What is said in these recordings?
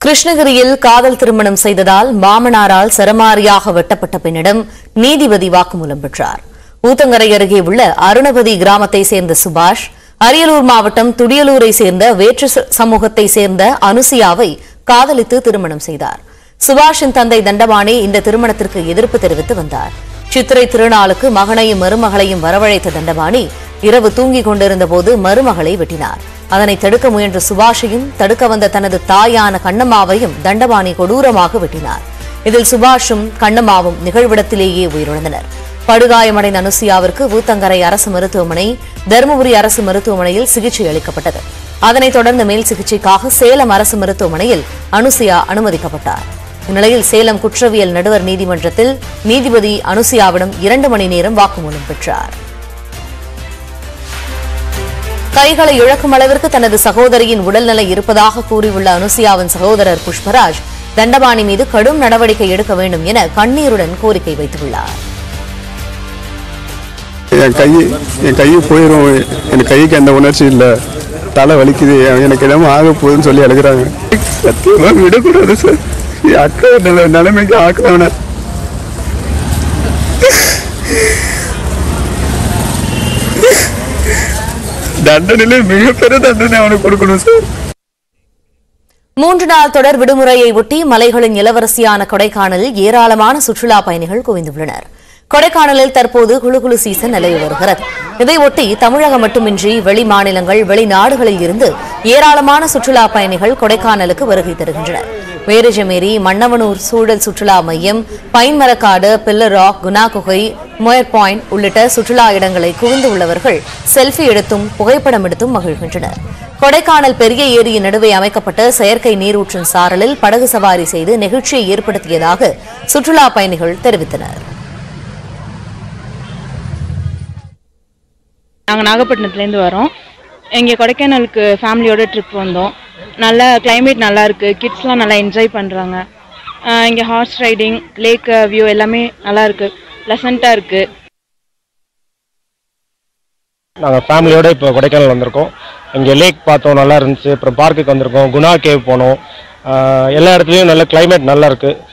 கிருஷ்ணகிரியில் காதல் திருமணம் செய்ததால் மாமனாரால் சரமாரியாக வெட்டப்பட்ட பெண்ணிடம் நீதிபதி வாக்குமூலம் பெற்றார். ஊத்தங்கரை அருகே உள்ள அருணபதி கிராமத்தை சேர்ந்த சுபாஷ், அரியலூர் மாவட்டம் துடியலூரை சேர்ந்த வேற்று சமூகத்தை சேர்ந்த அனுசியாவை காதலித்து திருமணம் செய்தார். சுபாஷின் தந்தை தண்டபாணி இந்த திருமணத்திற்கு எதிர்ப்பு தெரிவித்து வந்தார். சித்திரை திருநாளுக்கு மகனையும் மருமகளையும் வரவழைத்த தண்டபாணி இரவு தூங்கிக் கொண்டிருந்த போது மருமகளை வெட்டினார். அதனை தடுக்க முயன்ற சுபாஷையும் தடுக்க வந்த தனது தாயான கண்ணம்மாவையும் தண்டபாணி கொடூரமாக வெட்டினார். இதில் சுபாஷும் கண்ணம்மாவும் நிகழ்விடத்திலேயே உயிரிழந்தனர். படுகாயமடைந்த அனுசியாவிற்கு ஊத்தங்கரை அரசு மருத்துவமனை, தருமபுரி அரசு மருத்துவமனையில் சிகிச்சை அளிக்கப்பட்டது. அதனைத் தொடர்ந்து மேல் சிகிச்சைக்காக சேலம் அரசு மருத்துவமனையில் அனுசியா அனுமதிக்கப்பட்டார். இந்நிலையில் சேலம் குற்றவியல் நடுவர் நீதிமன்றத்தில் நீதிபதி அனுசியாவிடம் 2 மணி நேரம் வாக்குமூலம் பெற்றார். கைகளை இழக்கும் அளவிற்கு தனது சகோதரியின் உடல்நிலை இருப்பதாக கூறியுள்ள அனுசியாவின் சகோதரர் புஷ்பராஜ் தண்டபாணி மீது கடும் நடவடிக்கை எடுக்க வேண்டும் என கண்ணீருடன் கோரிக்கை வைத்துள்ளார். என் கை போயிடும், என் கைக்கு எந்த உணர்ச்சி இல்லை, தலை வலிக்குது, எனக்கு என்னமோ ஆக போகுதுன்னு சொல்லி அழுகிறாங்க. சத்தியமா விடக்கூடாது சார், அக்கா நிலைமைக்கு ஆக்குறவன தண்டனையில மிகப்பெரிய தண்டனை அவனுக்கு கொடுக்கணும் சார். 3 நாள் தொடர் விடுமுறையை ஒட்டி மலைகளின் இளவரசியான கொடைக்கானலில் ஏராளமான சுற்றுலா பயணிகள் குவிந்துள்ளனர். கொடைக்கானலில் தற்போது குளுகுளு சீசன் நிலவி வருகிறது. இதையொட்டி தமிழகம் மட்டுமின்றி வெளி மாநிலங்கள், வெளிநாடுகளில் இருந்து ஏராளமான சுற்றுலா பயணிகள் கொடைக்கானலுக்கு வருகை தருகின்றனர். வேரிஜமேரி, மன்னவனூர் சூழல் சுற்றுலா மையம், பைன்மரக்காடு, பில்லர் ராக், குணா குகை, மொயர் பாயிண்ட் உள்ளிட்ட சுற்றுலா இடங்களை குவிந்து உள்ளவர்கள் செல்ஃபி எடுத்தும் புகைப்படம் எடுத்தும் மகிழ்கின்றனர். கொடைக்கானல் பெரிய ஏரியின் நடுவே அமைக்கப்பட்ட செயற்கை நீரூற்றின் சாரலில் படகு சவாரி செய்து நெகிழ்ச்சியை ஏற்படுத்தியதாக சுற்றுலா பயணிகள் தெரிவித்தனர். நாங்கள் நாகப்பட்டினத்துலேருந்து வரோம். இங்கே கொடைக்கானலுக்கு ஃபேமிலியோட ட்ரிப் வந்தோம். நல்ல கிளைமேட் நல்லா இருக்குது, கிட்ஸ்லாம் நல்லா என்ஜாய் பண்ணுறாங்க. இங்கே ஹார்ஸ் ரைடிங், லேக் வியூ எல்லாமே நல்லா இருக்குது, ப்ளசண்ட்டாக இருக்குது. நாங்கள் ஃபேமிலியோடு இப்போ கொடைக்கானல் வந்திருக்கோம். இங்கே லேக் பார்த்தோம், நல்லா இருந்துச்சு. அப்புறம் பார்க்குக்கு வந்திருக்கோம், குணா கேவ் போனோம். எல்லா இடத்துலையும் நல்ல கிளைமேட் நல்லா இருக்குது.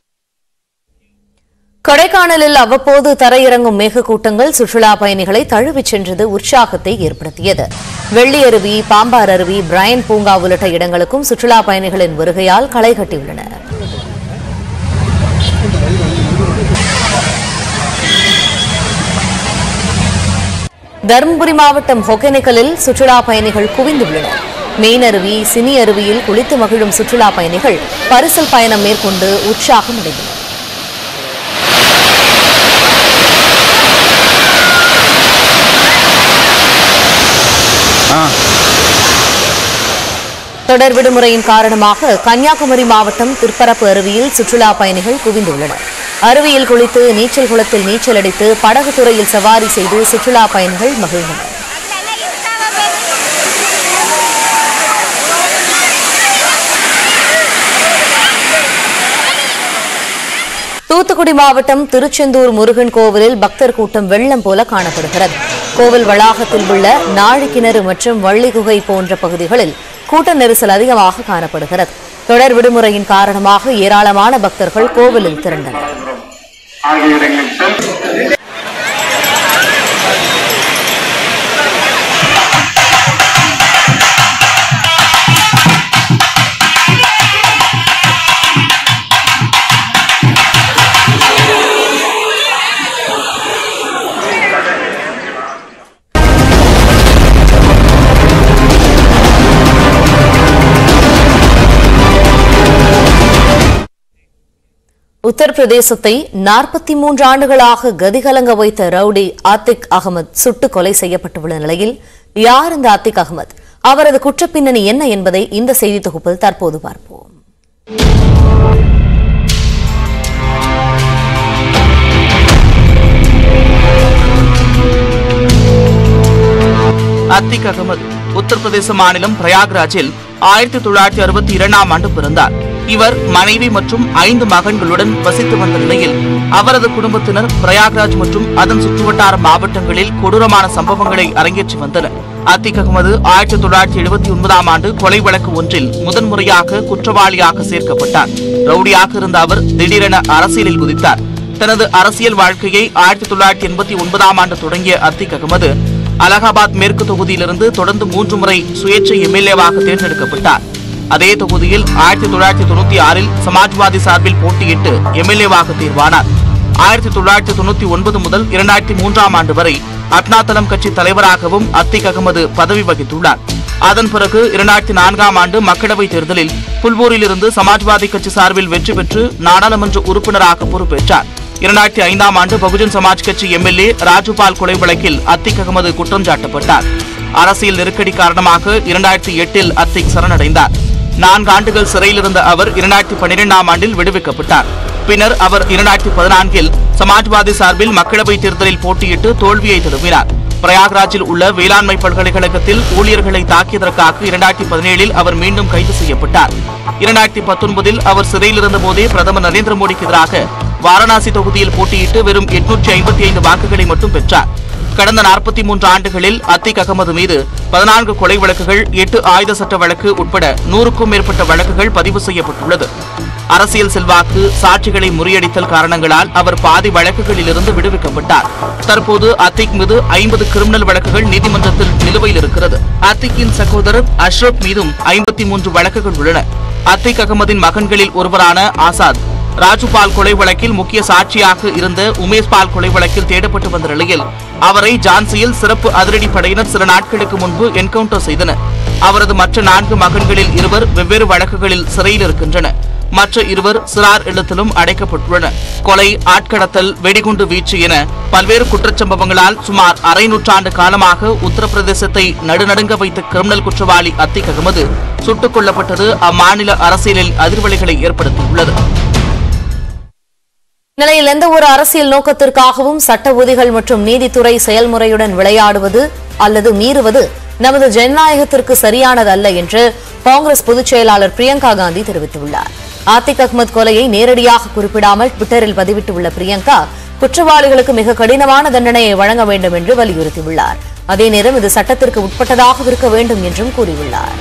கொடைக்கானலில் அவ்வப்போது தரையிறங்கும் மேகக்கூட்டங்கள் சுற்றுலா பயணிகளை தழுவிச் சென்றது உற்சாகத்தை ஏற்படுத்தியது. வெள்ளி அருவி, பாம்பார் அருவி, பிரையன் பூங்கா உள்ளிட்ட இடங்களுக்கும் சுற்றுலா பயணிகளின் வருகையால் களை கட்டியுள்ளனர். தருமபுரி மாவட்டம் ஒகேனக்கலில் சுற்றுலா பயணிகள் குவிந்துள்ளனர். மெயின் அருவி, சினி அருவியில் குளித்து மகிழும் சுற்றுலா பயணிகள் பரிசல் பயணம் மேற்கொண்டு உற்சாகம் அடைந்தனர். தொடர் விடுமுறையின் காரணமாக கன்னியாகுமரி மாவட்டம் திருப்பரப்பு அருவியில் சுற்றுலா பயணிகள் குவிந்துள்ளனர். அருவியில் குளித்து, நீச்சல் குளத்தில் நீச்சல் அடித்து, படகு துறையில் சவாரி செய்து சுற்றுலா பயணிகள் மகிழ்ந்தனர். தூத்துக்குடி மாவட்டம் திருச்செந்தூர் முருகன் கோவிலில் பக்தர் கூட்டம் வெள்ளம் போல காணப்படுகிறது. கோவில் வளாகத்தில் உள்ள நாழிக்கிணறு மற்றும் வள்ளிகுகை போன்ற பகுதிகளில் கூட்ட நெரிசல் அதிகமாக காணப்படுகிறது. தொடர் விடுமுறையின் காரணமாக ஏராளமான பக்தர்கள் கோவிலில் திரண்டனர். உத்தரப்பிரதேசத்தை 43 ஆண்டுகளாக கதிகலங்க வைத்த ரவுடி ஆத்திக் அகமது சுட்டுக் கொலை செய்யப்பட்டுள்ள நிலையில் யார் இந்த ஆத்திக் அகமது, அவரது குற்றப்பின்னணி என்ன என்பதை இந்த செய்தி தொகுப்பில் தற்போது பார்ப்போம். ஆத்திக் அகமது உத்தரப்பிரதேச மாநிலம் பிரயாக்ராஜில் 1962ஆம் ஆண்டு பிறந்தார். இவர் மனைவி மற்றும் 5 மகன்களுடன் வசித்து வந்த நிலையில் அவரது குடும்பத்தினர் பிரயாக்ராஜ் மற்றும் அதன் சுற்றுவட்டார மாவட்டங்களில் கொடூரமான சம்பவங்களை அரங்கேற்றி வந்தனர். அத்திக் அகமது 1979ஆம் ஆண்டு கொலை வழக்கு ஒன்றில் முதன்முறையாக குற்றவாளியாக சேர்க்கப்பட்டார். ரவுடியாக இருந்த அவர் திடீரென அரசியலில் குதித்தார். தனது அரசியல் வாழ்க்கையை 1989ஆம் ஆண்டு தொடங்கிய அத்திக் அகமது அலகாபாத் மேற்கு தொகுதியிலிருந்து தொடர்ந்து 3 முறை சுயேட்சை எம்எல்ஏவாக தேர்ந்தெடுக்கப்பட்டார். அதே தொகுதியில் 1996இல் சமாஜ்வாதி சார்பில் போட்டியிட்டு எம்எல்ஏவாக தேர்வானார். 1999 முதல் 2003ஆம் ஆண்டு வரை அப்னாதளம் கட்சி தலைவராகவும் அத்திக் அகமது பதவி வகித்துள்ளார். அதன் பிறகு 2004ஆம் ஆண்டு மக்களவைத் தேர்தலில் புல்பூரிலிருந்து சமாஜ்வாதி கட்சி சார்பில் வெற்றி பெற்று நாடாளுமன்ற உறுப்பினராக பொறுப்பேற்றார். 2005ஆம் ஆண்டு பகுஜன் சமாஜ் கட்சி எம்எல்ஏ ராஜுபால் கொலை வழக்கில் அத்திக் அகமது குற்றம் சாட்டப்பட்டார். அரசியல் நெருக்கடி காரணமாக 2008இல் அத்திக் சரணடைந்தார். 4 ஆண்டுகள் சிறையில் இருந்த அவர் 2012ஆம் ஆண்டில் விடுவிக்கப்பட்டார். பின்னர் அவர் 2014இல் சமாஜ்வாதி சார்பில் மக்களவைத் தேர்தலில் போட்டியிட்டு தோல்வியை தழுவினார். பிரயாக்ராஜில் உள்ள வேளாண்மை பல்கலைக்கழகத்தில் ஊழியர்களை தாக்கியதற்காக 2017இல் அவர் மீண்டும் கைது செய்யப்பட்டார். 2019இல் அவர் சிறையில் இருந்தபோதே பிரதமர் நரேந்திர மோடிக்கு எதிராக வாரணாசி தொகுதியில் போட்டியிட்டு வெறும் 855 வாக்குகளை மட்டும் பெற்றார். கடந்த 43 ஆண்டுகளில் அத்திக் அகமது மீது 14 கொலை வழக்குகள், 8 ஆயுத சட்ட வழக்கு உட்பட 100க்கும் மேற்பட்ட வழக்குகள் பதிவு செய்யப்பட்டுள்ளது. அரசியல் செல்வாக்கு, சாட்சிகளை முறியடித்தல் காரணங்களால் அவர் பாதி வழக்குகளிலிருந்து விடுவிக்கப்பட்டார். தற்போது அத்திக் மீது 50 கிரிமினல் வழக்குகள் நீதிமன்றத்தில் நிலுவையில் இருக்கிறது. அத்திக்கின் சகோதரர் அஷ்ரப் மீதும் 53 வழக்குகள் உள்ளன. அத்திக் அகமதின் மகன்களில் ஒருவரான ஆசாத் ராஜுபால் கொலை வழக்கில் முக்கிய சாட்சியாக இருந்த உமேஷ் பால் கொலை வழக்கில் தேடப்பட்டு வந்த நிலையில் அவரை ஜான்சியில் சிறப்பு அதிரடி படையினர் சில நாட்களுக்கு முன்பு என்கவுண்டர் செய்தனர். அவரது மற்ற 4 மகன்களில் 2 வெவ்வேறு வழக்குகளில் சிறையில் இருக்கின்றனர். மற்ற 2 சிறார் இல்லத்திலும் அடைக்கப்பட்டுள்ளனர். கொலை, ஆட்கடத்தல், வெடிகுண்டு வீச்சு என பல்வேறு குற்றச்சம்பவங்களால் சுமார் அரை நூற்றாண்டு காலமாக உத்தரப்பிரதேசத்தை நடுநடுங்க வைத்த கிரிமினல் குற்றவாளி அத்திக் அகமது சுட்டுக் கொல்லப்பட்டது அம்மாநில அரசியலில் அதிர்வலைகளை ஏற்படுத்தியுள்ளது. நிலையில் எந்த ஒரு அரசியல் நோக்கத்திற்காகவும் சட்ட விதிகள் மற்றும் நீதித்துறை செயல்முறையுடன் விளையாடுவது அல்லது மீறுவது நமது ஜனநாயகத்திற்கு சரியானதல்ல என்று காங்கிரஸ் பொதுச் செயலாளர் பிரியங்கா காந்தி தெரிவித்துள்ளார். அத்திக் அகமது கொலையை நேரடியாக குறிப்பிடாமல் ட்விட்டரில் பதிவிட்டுள்ள பிரியங்கா குற்றவாளிகளுக்கு மிக கடினமான தண்டனையை வழங்க வேண்டும் என்று வலியுறுத்தியுள்ளார். அதே நேரம் இது சட்டத்திற்கு உட்பட்டதாக இருக்க வேண்டும் என்றும் கூறியுள்ளார்.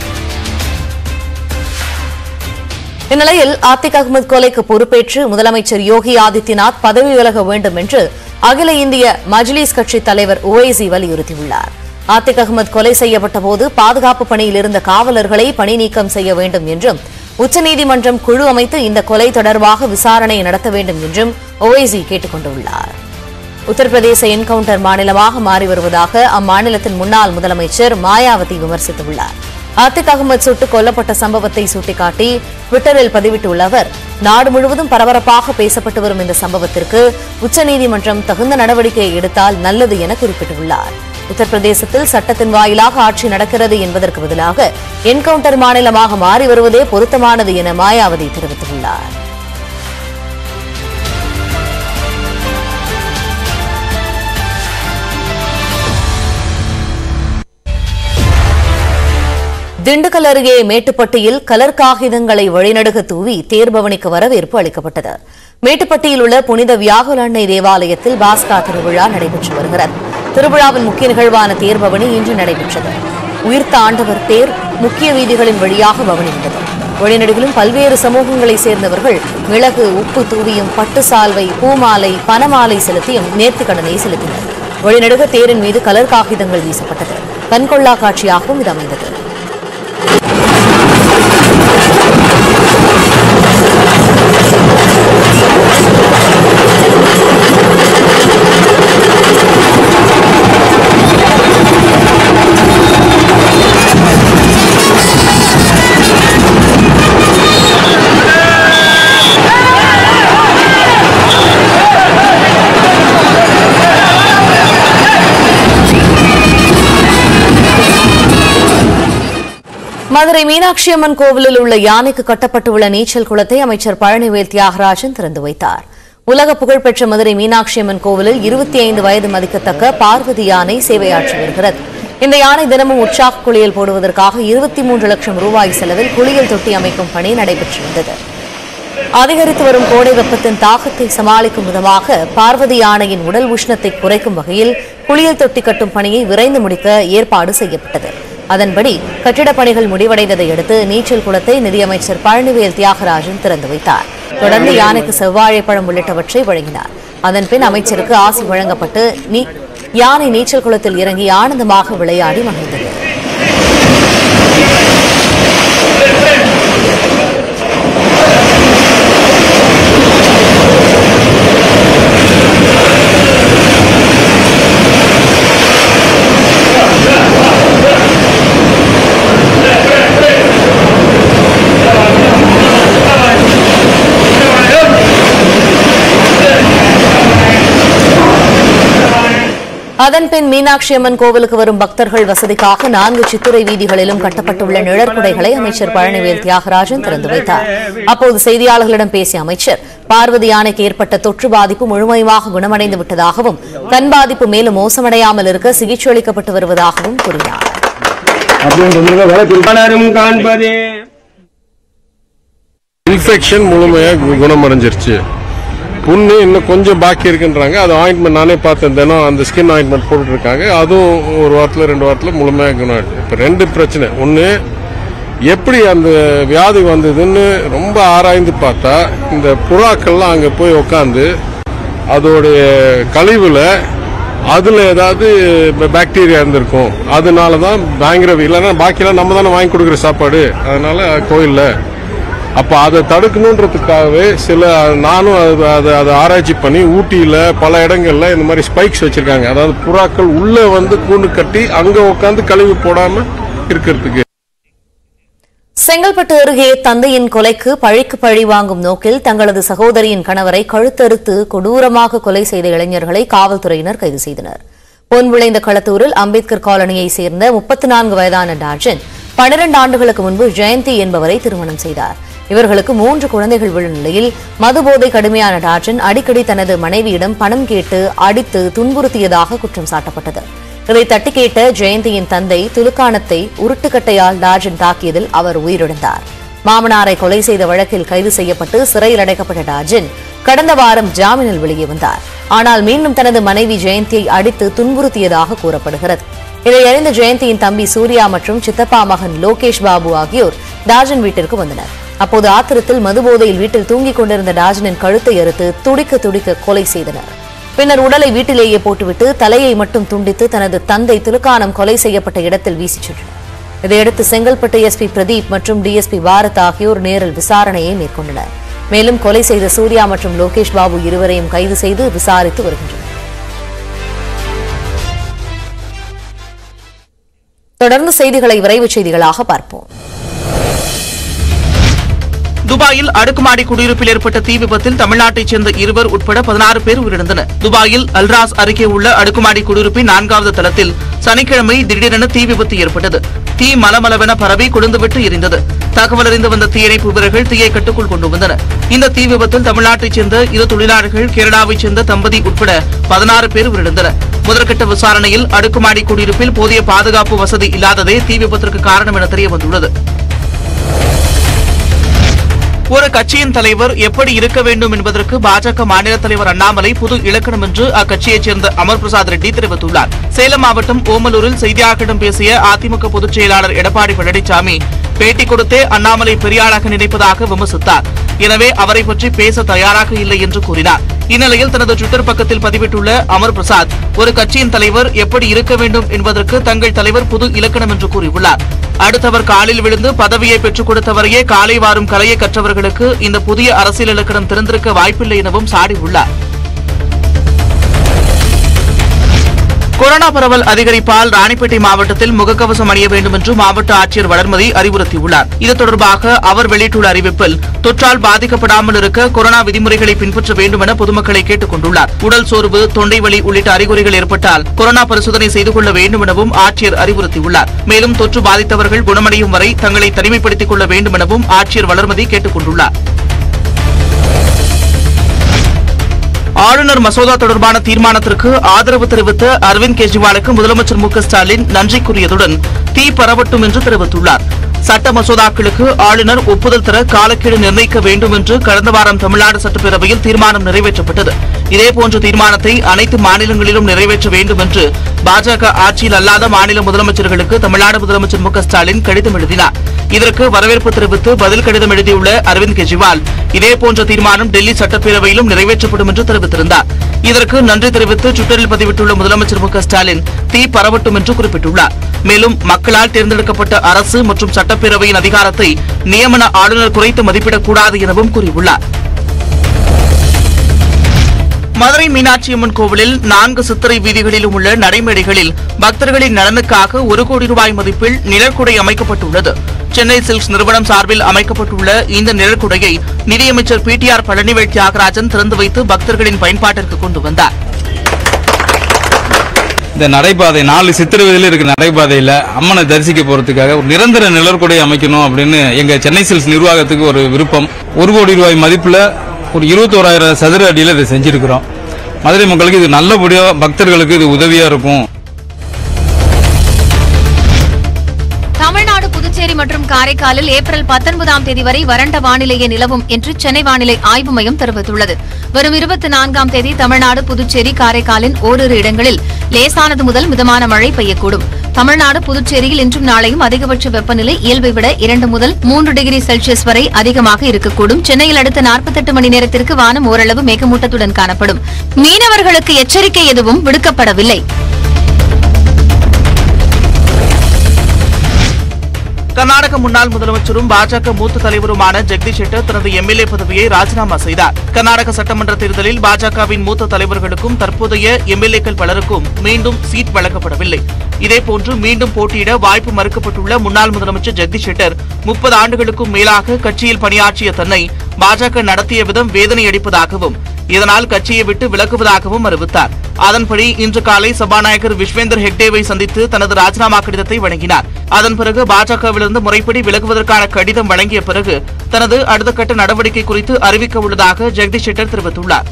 இந்நிலையில் அத்திக் அகமது கொலைக்கு பொறுப்பேற்று முதலமைச்சர் யோகி ஆதித்யநாத் பதவி விலக வேண்டும் என்று அகில இந்திய மஜ்லிஸ் கட்சி தலைவர் ஓவைசி வலியுறுத்தியுள்ளார். அத்திக் அகமது கொலை செய்யப்பட்ட போது பாதுகாப்பு பணியில் இருந்த காவலர்களை பணி நீக்கம் செய்ய வேண்டும் என்றும் உச்சநீதிமன்றம் குழு அமைத்து இந்த கொலை தொடர்பாக விசாரணை நடத்த வேண்டும் என்றும் ஓவைசி கேட்டுக் கொண்டுள்ளார். உத்தரப்பிரதேச என்கவுண்டர் மாநிலமாக மாறி வருவதாக அம்மாநிலத்தின் முன்னாள் முதலமைச்சர் மாயாவதி விமர்சித்துள்ளார். அத்திக் அகமது சுட்டுக் கொல்லப்பட்ட சம்பவத்தை சுட்டிக்காட்டி ட்விட்டரில் பதிவிட்டுள்ள அவர் நாடு முழுவதும் பரபரப்பாக பேசப்பட்டு வரும் இந்த சம்பவத்திற்கு உச்சநீதிமன்றம் தகுந்த நடவடிக்கை எடுத்தால் நல்லது என குறிப்பிட்டுள்ளார். உத்தரப்பிரதேசத்தில் சட்டத்தின் வாயிலாக ஆட்சி நடக்கிறது என்பதற்கு பதிலாக என்கவுண்டர் மாநிலமாக மாறி வருவதே பொருத்தமானது என மாயாவதி தெரிவித்துள்ளார். திண்டுக்கல் அருகே மேட்டுப்பட்டியில் கலர் காகிதங்களை வழிநடுக தூவி தேர்பவனிக்கு வரவேற்பு அளிக்கப்பட்டது. மேட்டுப்பட்டியில் உள்ள புனித வியாகுல அன்னை தேவாலயத்தில் பாஸ்கா திருவிழா நடைபெற்று வருகிறது. திருவிழாவின் முக்கிய நிகழ்வான தேர்பவனி இன்று நடைபெற்றது. உயிர்த்த ஆண்டவர் தேர் முக்கிய வீதிகளின் வழியாக பவனி வந்தது. வழிநடுகிலும் பல்வேறு சமூகங்களைச் சேர்ந்தவர்கள் மிளகு, உப்பு தூவியும் பட்டு சால்வை, பூமாலை, பனமாலை செலுத்தியும் நேர்த்திக்கடனை செலுத்தினர். வழிநடுக தேரின் மீது கலர் காகிதங்கள் வீசப்பட்டது. கண்கொள்ளா காட்சியாகவும் இது அமைந்தது. மதுரை மீனாட்சி அம்மன் கோவிலில் உள்ள யானைக்கு கட்டப்பட்டுள்ள நீச்சல் குளத்தை அமைச்சர் பழனிவேல் தியாகராஜன் திறந்து வைத்தார். உலக புகழ்பெற்ற மதுரை மீனாட்சி அம்மன் கோவிலில் 25 வயது மதிக்கத்தக்க பார்வதி யானை சேவையாற்றி வருகிறது. இந்த யானை தினமும் உற்சாக குளியல் போடுவதற்காக 23 லட்சம் ரூபாய் செலவில் குளியல் தொட்டி அமைக்கும் பணி நடைபெற்று வந்தது. அதிகரித்து வரும் கோடை வெப்பத்தின் தாக்கத்தை சமாளிக்கும் விதமாக பார்வதி யானையின் உடல் உஷ்ணத்தை குறைக்கும் வகையில் குளியல் தொட்டி கட்டும் பணியை விரைந்து முடிக்க ஏற்பாடு செய்யப்பட்டது. அதன்படி கட்டிடப் பணிகள் முடிவடைந்ததை அடுத்து நீச்சல் குளத்தை நிதியமைச்சர் பழனிவேல் தியாகராஜன் திறந்து வைத்தார். தொடர்ந்து யானைக்கு செவ்வாழைப்பழம் உள்ளிட்டவற்றை வழங்கினார். அதன்பின் அமைச்சருக்கு ஆசி வழங்கப்பட்டு யானை நீச்சல் குளத்தில் இறங்கி ஆனந்தமாக விளையாடி மகிழ்ந்தது. அதன்பின் மீனாட்சி அம்மன் கோவிலுக்கு வரும் பக்தர்கள் வசதிக்காக 4 சித்துரை வீதிகளிலும் கட்டப்பட்டுள்ள நிழற்குடைகளை அமைச்சர் பழனிவேல் தியாகராஜன் திறந்து வைத்தார். அப்போது செய்தியாளர்களிடம் பேசிய அமைச்சர் பார்வதி யானைக்கு ஏற்பட்ட தொற்று பாதிப்பு முழுமையாக குணமடைந்து விட்டதாகவும் கண் பாதிப்பு மேலும் மோசமடையாமல் இருக்க சிகிச்சை அளிக்கப்பட்டு வருவதாகவும் கூறினார். இன்ஃபெக்ஷன் முழுமையாக குணமடைஞ்சிருச்சு. புண்ணு இன்னும் கொஞ்சம் பாக்கி இருக்குன்றாங்க. அது ஆயின்மெண்ட் நானே பார்த்தேன், தினம் அந்த ஸ்கின் ஆயின்மெண்ட் போட்டுருக்காங்க. அதுவும் ஒரு வாரத்தில் 2 வாரத்தில் முழுமையாக குணம். இப்போ 2 பிரச்சனை. ஒன்று, எப்படி அந்த வியாதி வந்ததுன்னு ரொம்ப ஆராய்ந்து பார்த்தா இந்த புறாக்கள்லாம் அங்கே போய் உக்காந்து அதோடைய கழிவில் அதில் ஏதாவது பாக்டீரியா இருந்திருக்கும். அதனால தான் பயங்கர, இல்லைன்னா பாக்கியெல்லாம் நம்ம தானே வாங்கி கொடுக்குற சாப்பாடு, அதனால கோயிலில் அப்போ அதை தடுக்கணுன்றதுக்காகவே நானும் அதை ஆராய்ச்சி பண்ணி ஊட்டியில் பல இடங்கள்ல இந்த மாதிரி ஸ்பைக்ஸ் வச்சிருக்காங்க. அதாவது புறாக்கள் உள்ள வந்து கூண்டு கட்டி அங்க உட்காந்து கழிவு போடாம இருக்கிறதுக்கு. செங்கல்பட்டு அருகே தந்தையின் கொலைக்கு பழிக்கு பழி வாங்கும் நோக்கில் தங்களது சகோதரியின் கணவரை கழுத்தறுத்து கொடூரமாக கொலை செய்த இளைஞர்களை காவல்துறையினர் கைது செய்தனர். பொன்விளைந்த களத்தூரில் அம்பேத்கர் காலனியை சேர்ந்த 34 வயதான டார்ஜன் 12 ஆண்டுகளுக்கு முன்பு ஜெயந்தி என்பவரை திருமணம் செய்தார். இவர்களுக்கு 3 குழந்தைகள் உள்ள நிலையில் மதுபோதை கடுமையான டார்ஜன் அடிக்கடி தனது மனைவியிடம் பணம் கேட்டு அடித்து துன்புறுத்தியதாக குற்றம் சாட்டப்பட்டது. இதை தட்டி கேட்ட ஜெயந்தியின் தந்தை துலுக்கானத்தை உருட்டுக்கட்டையால் டார்ஜன் தாக்கியதில் அவர் உயிரிழந்தார். மாமனாரை கொலை செய்த வழக்கில் கைது செய்யப்பட்டு சிறையில் அடைக்கப்பட்ட டார்ஜன் கடந்த வாரம் ஜாமீனில் வெளியே வந்தார். ஆனால் மீண்டும் தனது மனைவி ஜெயந்தியை அடித்து துன்புறுத்தியதாக கூறப்படுகிறது. இதை அறிந்த ஜெயந்தியின் தம்பி சூர்யா மற்றும் சித்தப்பா மகன் லோகேஷ் பாபு ஆகியோர் டார்ஜன் வீட்டிற்கு வந்தனர். அப்போது ஆத்திரத்தில் மதுபோதையில் வீட்டில் தூங்கிக் கொண்டிருந்த டார்ஜனின் கழுத்தை அறுத்து துடிக்க துடிக்க கொலை செய்தனர். பின்னர் உடலை வீட்டிலேயே போட்டுவிட்டு தலையை மட்டும் துண்டித்து தனது தந்தை துலுக்கானம் கொலை செய்யப்பட்ட இடத்தில் வீசிச் சென்றனர். இதையடுத்து செங்கல்பட்டு எஸ்பி பிரதீப் மற்றும் டிஎஸ்பி பாரத் ஆகியோர் நேரில் விசாரணையை மேற்கொண்டனர். மேலும் கொலை செய்த சூர்யா மற்றும் லோகேஷ் பாபு இருவரையும் கைது செய்து விசாரித்து வருகின்றனர். தொடர்ந்து செய்திகளை விரைவுச் செய்திகளாக பார்ப்போம். துபாயில் அடுக்குமாடி குடியிருப்பில் ஏற்பட்ட தீ விபத்தில் தமிழ்நாட்டைச் சேர்ந்த 2 உட்பட 16 பேர் உயிரிழந்தனர். துபாயில் அல்ராஸ் அருகே உள்ள அடுக்குமாடி குடியிருப்பின் 4வது தளத்தில் சனிக்கிழமை திடீரென தீ விபத்து ஏற்பட்டது. தீ மலமளவென பரவி கொழுந்துவிட்டு எரிந்தது. தகவல் அறிந்து வந்த தீயணைப்பு வீரர்கள் தீயை கட்டுக்குள் கொண்டு வந்தனர். இந்த தீ விபத்தில் தமிழ்நாட்டைச் சேர்ந்த 2 தொழிலாளர்கள், கேரளாவைச் சேர்ந்த தம்பதி உட்பட 16 பேர் உயிரிழந்தனர். முதற்கட்ட விசாரணையில் அடுக்குமாடி குடியிருப்பில் போதிய பாதுகாப்பு வசதி இல்லாததே தீ விபத்திற்கு காரணம் என தெரியவந்துள்ளது. ஒரு கட்சியின் தலைவர் எப்படி இருக்க வேண்டும் என்பதற்கு பாஜக மாநில தலைவர் அண்ணாமலை புது இலக்கணம் என்று அக்கட்சியைச் சேர்ந்த அமர் பிரசாத் ரெட்டி தெரிவித்துள்ளார். சேலம் மாவட்டம் ஓமலூரில் செய்தியாளர்களிடம் பேசிய அதிமுக பொதுச் செயலாளர் எடப்பாடி பழனிசாமி பேட்டி கொடுத்தே அண்ணாமலை பெரியாளாக நினைப்பதாக விமர்சித்தார். எனவே அவரை பற்றி பேச தயாராக இல்லை என்று கூறினார். இந்நிலையில் தனது ட்விட்டர் பக்கத்தில் பதிவிட்டுள்ள அமர் பிரசாத் ஒரு கட்சியின் தலைவர் எப்படி இருக்க வேண்டும் என்பதற்கு தங்கள் தலைவர் புது இலக்கணம் என்று கூறியுள்ளார். அடுத்தவர் காலில் விழுந்து பதவியை பெற்றுக் கொடுத்தவரையே காலை வாரும் கலையை கற்றவர்களுக்கு இந்த புதிய அரசியல் இலக்கணம் திறந்திருக்க வாய்ப்பில்லை எனவும் சாடியுள்ளார். கொரோனா பரவல் அதிகரிப்பால் ராணிப்பேட்டை மாவட்டத்தில் முகக்கவசம் அணிய வேண்டும் என்று மாவட்ட ஆட்சியர் வளர்மதி அறிவுறுத்தியுள்ளார். இது தொடர்பாக அவர் வெளியிட்டுள்ள அறிவிப்பில் தொற்றால் பாதிக்கப்படாமல் இருக்க கொரோனா விதிமுறைகளை பின்பற்ற வேண்டும் என பொதுமக்களை கேட்டுக் கொண்டுள்ளார். உடல் சோர்வு, தொண்டை வலி உள்ளிட்ட அறிகுறிகள் ஏற்பட்டால் கொரோனா பரிசோதனை செய்து கொள்ள வேண்டும் எனவும் ஆட்சியர் அறிவுறுத்தியுள்ளார். மேலும் தொற்று பாதித்தவர்கள் குணமடையும் வரை தங்களை தனிமைப்படுத்திக் கொள்ள வேண்டும் எனவும் ஆட்சியர் வளர்மதி கேட்டுக் கொண்டுள்ளார். ஆளுநர் மசோதா தொடர்பான தீர்மானத்திற்கு ஆதரவு தெரிவித்த அரவிந்த் கெஜ்ரிவாலுக்கு முதலமைச்சர் மு க ஸ்டாலின் நன்றி கூறியதுடன் தீ பரவட்டும் என்று தெரிவித்துள்ளார். சட்ட மசோதாக்களுக்கு ஆளுநர் ஒப்புதல் தர காலக்கெடு நிர்ணயிக்க வேண்டும் என்று கடந்த வாரம் தமிழ்நாடு சட்டப்பேரவையில் தீர்மானம் நிறைவேற்றப்பட்டது. இதேபோன்ற தீர்மானத்தை அனைத்து மாநிலங்களிலும் நிறைவேற்ற வேண்டும் என்று பாஜக ஆட்சியில் அல்லாத மாநில முதலமைச்சர்களுக்கு தமிழ்நாடு முதலமைச்சர் மு.க.ஸ்டாலின் கடிதம் எழுதினார். இதற்கு வரவேற்பு தெரிவித்து பதில் கடிதம் எழுதியுள்ள அரவிந்த் கெஜ்ரிவால் இதேபோன்ற தீர்மானம் டெல்லி சட்டப்பேரவையிலும் நிறைவேற்றப்படும் என்று தெரிவித்திருந்தார். இதற்கு நன்றி தெரிவித்து ட்விட்டரில் பதிவிட்டுள்ள முதலமைச்சர் மு.க.ஸ்டாலின் தீ பரவட்டும் என்று குறிப்பிட்டுள்ளார். மேலும் மக்களால் தேர்ந்தெடுக்கப்பட்ட அரசு மற்றும் சட்டப்பேரவையின் அதிகாரத்தை நியமன ஆளுநர் குறைத்து மதிப்பிடக்கூடாது எனவும் கூறியுள்ளார். மதுரை மீனாட்சி அம்மன் கோவிலில் 4 சித்திரை வீதிகளிலும் உள்ள நடைமேடைகளில் பக்தர்களின் நலனுக்காக 1 கோடி ரூபாய் மதிப்பில் நிழற்குடை அமைக்கப்பட்டுள்ளது. சென்னை சில்க்ஸ் நிறுவனம் சார்பில் அமைக்கப்பட்டுள்ள இந்த நிழற்குடையை நிதியமைச்சர் PTR பழனிவேல் தியாகராஜன் திறந்து வைத்து பக்தர்களின் பயன்பாட்டிற்கு கொண்டு வந்தார். இந்த நடைபாதை 4 சித்திரை வீதியில் இருக்கிற நடைபாதையில் அம்மனை தரிசிக்க போறதுக்காக ஒரு நிரந்தர நிழற்குடை அமைக்கணும் அப்படின்னு எங்க சென்னை சில்க்ஸ் நிர்வாகத்துக்கு ஒரு விருப்பம். 1 கோடி ரூபாய் மதிப்புல ஒரு 21,000 சதுர அடியில் இதை செஞ்சிருக்கிறோம். மதுரை மக்களுக்கு இது நல்லபடியா பக்தர்களுக்கு இது உதவியா இருக்கும். தமிழ்நாடு, புதுச்சேரி மற்றும் காரைக்காலில் ஏப்ரல் 19ஆம் தேதி வரை வறண்ட வானிலையே நிலவும் என்று சென்னை வானிலை ஆய்வு மையம் தெரிவித்துள்ளது. வரும் 24ஆம் தேதி தமிழ்நாடு, புதுச்சேரி, காரைக்காலின் ஓரிரு இடங்களில் லேசானது முதல் மிதமான மழை பெய்யக்கூடும். தமிழ்நாடு, புதுச்சேரியில் இன்றும் நாளையும் அதிகபட்ச வெப்பநிலை இயல்பை விட 2 முதல் 3 டிகிரி செல்சியஸ் வரை அதிகமாக இருக்கக்கூடும். சென்னையில் அடுத்த 48 மணி நேரத்திற்கு வானம் ஓரளவு மேகமூட்டத்துடன் காணப்படும். மீனவர்களுக்கு எச்சரிக்கை எதுவும் விடுக்கப்படவில்லை. கர்நாடக முன்னாள் முதலமைச்சரும் பாஜக மூத்த தலைவருமான ஜெகதீஷ் ஷெட்டர் தனது எம்எல்ஏ பதவியை ராஜினாமா செய்தார். கர்நாடக சட்டமன்ற தேர்தலில் பாஜகவின் மூத்த தலைவர்களுக்கும் தற்போதைய எம்எல்ஏக்கள் பலருக்கும் மீண்டும் சீட் வழங்கப்படவில்லை. இதேபோன்று மீண்டும் போட்டியிட வாய்ப்பு மறுக்கப்பட்டுள்ள முன்னாள் முதலமைச்சர் ஜெகதீஷ் ஷெட்டர் 30 ஆண்டுகளுக்கும் மேலாக கட்சியில் பணியாற்றிய தன்னை பாஜக நடத்திய விதம் வேதனை அளிப்பதாகவும் இதனால் கட்சியை விட்டு விலகுவதாகவும் அறிவித்தார். அதன்படி இன்று காலை சபாநாயகர் விஸ்வேந்தர் ஹெக்டேவை சந்தித்து தனது ராஜினாமா கடிதத்தை வழங்கினார். அதன் பிறகு பாஜகவிலிருந்து முறைப்படி விலகுவதற்கான கடிதம் வழங்கிய பிறகு தனது அடுத்த கட்ட நடவடிக்கை குறித்து அறிவிக்க உள்ளதாக ஜெகதீஷ் ஷெட்டர் தெரிவித்துள்ளார்.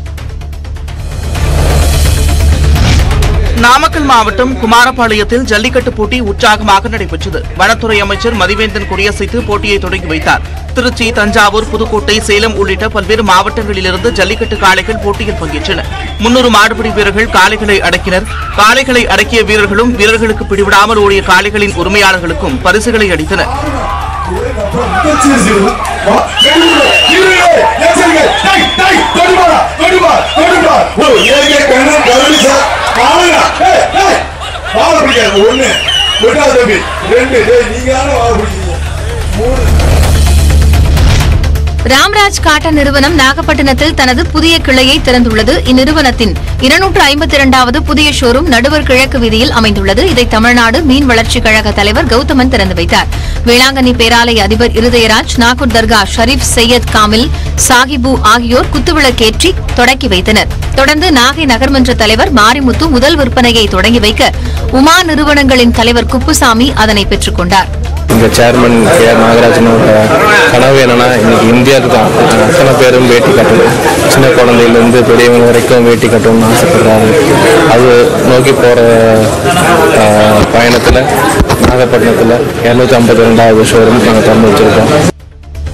நாமக்கல் மாவட்டம் குமாரபாளையத்தில் ஜல்லிக்கட்டு போட்டி உற்சாகமாக நடைபெற்றது. வனத்துறை அமைச்சர் மதிவேந்தன் கொடியசைத்து போட்டியை தொடங்கி வைத்தார். திருச்சி, தஞ்சாவூர், புதுக்கோட்டை, சேலம் உள்ளிட்ட பல்வேறு மாவட்டங்களிலிருந்து ஜல்லிக்கட்டு காளைகள் போட்டியில் பங்கேற்றன. 300 மாடுபிடி வீரர்கள் காளைகளை அடக்கினர். காளைகளை அடக்கிய வீரர்களும் வீரர்களுக்கு பிடிவிடாமல் ஓடிய காளைகளின் உரிமையாளர்களுக்கும் பரிசுகளை அளித்தனர். ராம்ராஜ் காட்டன் நிறுவனம் நாகப்பட்டினத்தில் தனது புதிய கிளையை திறந்துள்ளது. இந்நிறுவனத்தின் 252வது புதிய ஷோரூம் நடுவர் கிழக்கு வீதியில் அமைந்துள்ளது. இதை தமிழ்நாடு மீன் வளர்ச்சிக் கழக தலைவர் கௌதமன் திறந்து வைத்தார். வேளாங்கண்ணி பேராலய அதிபர் இருதயராஜ், நாகூர் தர்கா ஷரீப் சையத் காமில் சாஹிபு ஆகியோர் குத்துவிளக்கேற்றி தொடக்கி வைத்தனர். தொடர்ந்து நாகை நகர்மன்ற தலைவர் மாரிமுத்து முதல் விற்பனையை தொடங்கி வைக்க உமா நிறுவனங்களின் தலைவர் குப்புசாமி அதனை பெற்றுக் கொண்டார். இந்த சேர்மன் கே.ஆர். நாகராஜனோட கனவு என்னன்னா இன்னைக்கு இந்தியாவுக்கு அத்தனை பேரும் வேட்டி கட்டணும், சின்ன குழந்தையிலேருந்து பெரியவங்க வரைக்கும் வேட்டி கட்டணும்னு ஆசைப்படுறாரு. அது நோக்கி போகிற பயணத்தில் நாகப்பட்டினத்தில் 252வது ஷோரூம் நாங்கள் திறந்து வச்சுருக்கோம்.